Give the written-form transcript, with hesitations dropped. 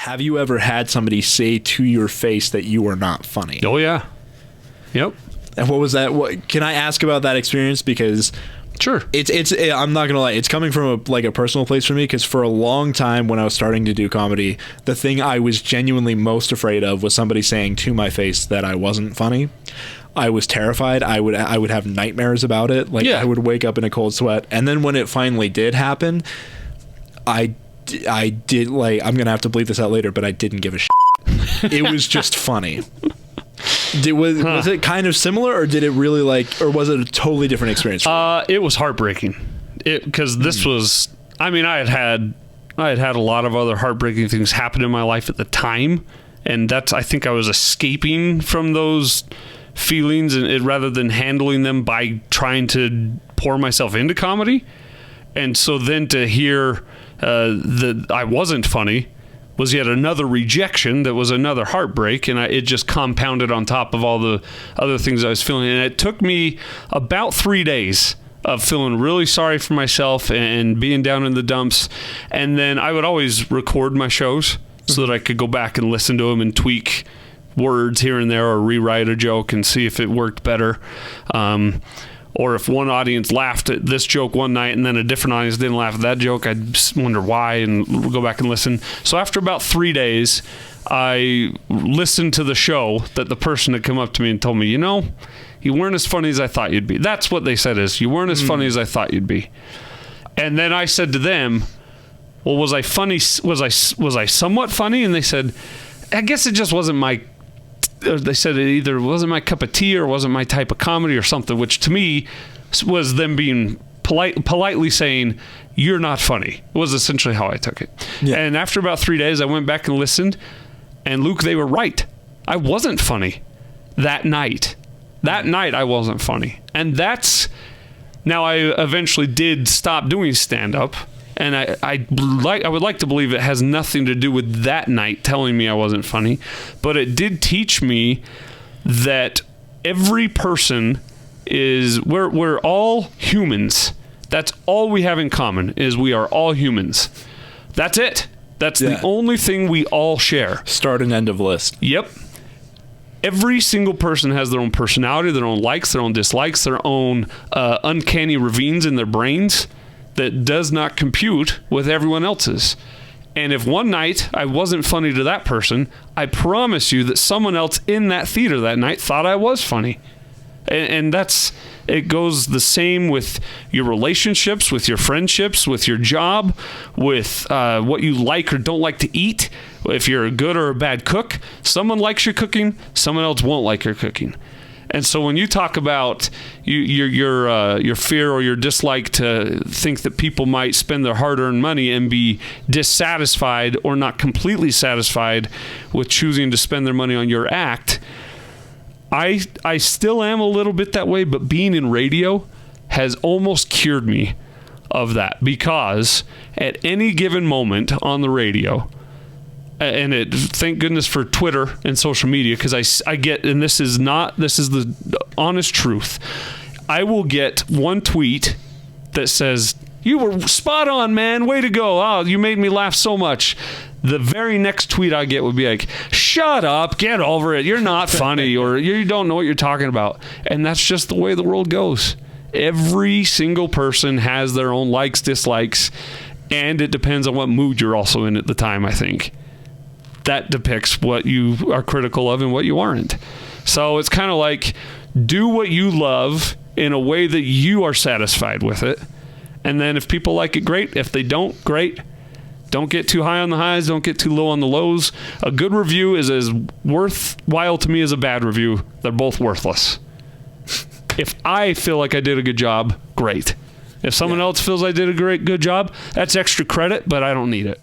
Have you ever had somebody say to your face that you are not funny? Oh, yeah. Yep. And what was that? Can I ask about that experience? Because sure, it's I'm not gonna lie, it's coming from a personal place for me, because for a long time when I was starting to do comedy, the thing I was genuinely most afraid of was somebody saying to my face that I wasn't funny. I was terrified. I would have nightmares about it. Like, I would wake up in a cold sweat. And then when it finally did happen, I did, like, I'm gonna have to bleep this out later, but I didn't give a shit. It was just funny. Was it kind of similar, or did it really, like, or was it a totally different experience for you? It was heartbreaking. Because this was, I mean, I had a lot of other heartbreaking things happen in my life at the time, and I think I was escaping from those feelings, and rather than handling them by trying to pour myself into comedy. And so then to hear that I wasn't funny was yet another rejection, that was another heartbreak, and it just compounded on top of all the other things I was feeling. And it took me about 3 days of feeling really sorry for myself and being down in the dumps. And then I would always record my shows so that I could go back and listen to them and tweak words here and there, or rewrite a joke and see if it worked better. Or if one audience laughed at this joke one night and then a different audience didn't laugh at that joke, I'd wonder why and go back and listen. So after about 3 days, I listened to the show that the person had come up to me and told me, you weren't as funny as I thought you'd be. That's what they said, is you weren't as funny as I thought you'd be. And then I said to them, well, was I funny? Was I somewhat funny? And they said, I guess it just wasn't my... They said it either wasn't my cup of tea or wasn't my type of comedy or something, which to me was them being politely saying, you're not funny, was essentially how I took it. Yeah. And after about 3 days, I went back and listened, and Luke, they were right. I wasn't funny that night. That night, I wasn't funny. And now I eventually did stop doing stand-up. And I would like to believe it has nothing to do with that night telling me I wasn't funny, but it did teach me that every person we're all humans. That's all we have in common, is we are all humans. That's it. That's the only thing we all share. Start and end of list. Yep. Every single person has their own personality, their own likes, their own dislikes, their own uncanny ravines in their brains that does not compute with everyone else's. And if one night I wasn't funny to that person, I promise you that someone else in that theater that night thought I was funny. And it goes the same with your relationships, with your friendships, with your job, with what you like or don't like to eat. If you're a good or a bad cook, someone likes your cooking, someone else won't like your cooking. And so when you talk about your fear or your dislike to think that people might spend their hard-earned money and be dissatisfied or not completely satisfied with choosing to spend their money on your act, I still am a little bit that way, but being in radio has almost cured me of that, because at any given moment on the radio, and thank goodness for Twitter and social media, because I get, and this is the honest truth, I will get one tweet that says, you were spot on, man, way to go, oh, you made me laugh so much. The very next tweet I get would be like, shut up, get over it, you're not funny, or you don't know what you're talking about. And that's just the way the world goes. Every single person has their own likes, dislikes, and it depends on what mood you're also in at the time, I think. That depicts what you are critical of and what you aren't. So it's kind of like, do what you love in a way that you are satisfied with it. And then if people like it, great. If they don't, great. Don't get too high on the highs. Don't get too low on the lows. A good review is as worthwhile to me as a bad review. They're both worthless. If I feel like I did a good job, great. If someone else feels I did a good job, that's extra credit, but I don't need it.